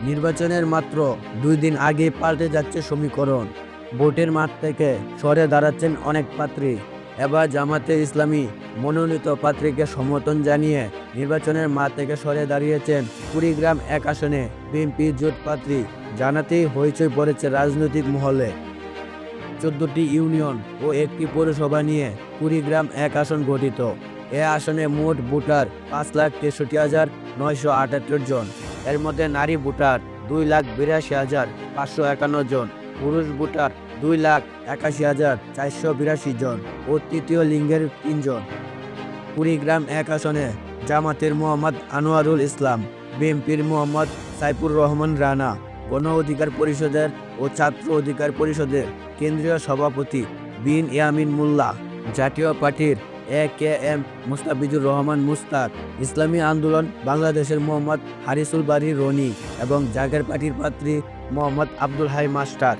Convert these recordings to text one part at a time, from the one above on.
নির্বাচনের মাত্র 2 দিন আগে পাল্টে যাচ্ছে সমীকরণ। ভোটের মাঠ থেকে সরে দাঁড়াচ্ছেন অনেক প্রার্থী। এবার জামাতে ইসলামী মনোনীত প্রার্থীকে সমর্থন জানিয়ে নির্বাচনের মাঠ থেকে সরে দাঁড়িয়েছেন কুড়িগ্রাম 1 আসনে বিএনপি জোট প্রার্থী। জানাতেই হইচই পড়েছে রাজনৈতিক মহলে। 14টি ইউনিয়ন ও একটি পৌরসভা নিয়ে কুড়িগ্রাম 1 আসন গঠিত। এ আসনে মোট ভোটার 5,63,978 জন। এর মধ্যে নারী ভোটার 2,82,551 জন, পুরুষ ভোটার 2,81,482 জন ও তৃতীয় লিঙ্গের 3 জন। কুড়িগ্রাম 1 আসনে জামাতের মোহাম্মদ আনোয়ারুল ইসলাম, বিএনপির মোহাম্মদ সাইফুর রহমান রানা, গণ অধিকার পরিষদের ও ছাত্র অধিকার পরিষদের কেন্দ্রীয় সভাপতি বিন ইয়ামিন মোল্লা, জাতীয় পার্টির AKM মুস্তাফিজুর রহমান মুস্তাক, ইসলামী আন্দোলন বাংলাদেশের মোহাম্মদ হারিসুল বারী রনি এবং জাগের পার্টির প্রার্থী মোহাম্মদ আব্দুল হাই মাস্টার।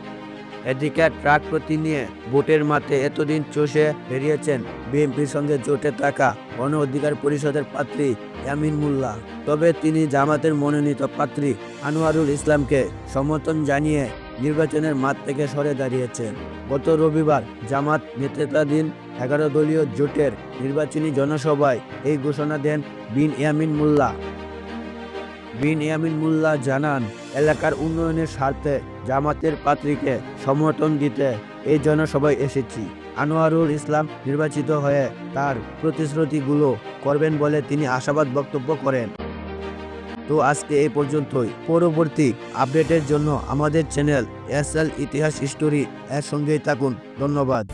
এদিকে ট্রাক প্রতি নিয়ে ভোটের মাঠে এতদিন চষে বেরিয়েছেন বিএনপির সঙ্গে জোটে থাকা গণ অধিকার পরিষদের প্রার্থী ইয়ামিন মোল্লা। তবে তিনি জামাতের মনোনীত প্রার্থী আনোয়ারুল ইসলামকে সমর্থন জানিয়ে নির্বাচনের মাঠ থেকে সরে দাঁড়িয়েছেন। গত রবিবার জামাত নেতৃত্বাধীন 11 দলীয় জোটের নির্বাচনী জনসভায় এই ঘোষণা দেন বিন ইয়ামিন মোল্লা জানান, এলাকার উন্নয়নের স্বার্থে জামাতের প্রার্থীকে সমর্থন দিতে এই জনসভায় এসেছি। আনোয়ারুল ইসলাম নির্বাচিত হয়ে তার প্রতিশ্রুতিগুলো করবেন বলে তিনি আশাবাদ বক্তব্য করেন। তো আজকে এই পর্যন্তই। পরবর্তী আপডেটের জন্য আমাদের চ্যানেল SL ইতিহাস স্টোরি এর সঙ্গেই থাকুন। ধন্যবাদ।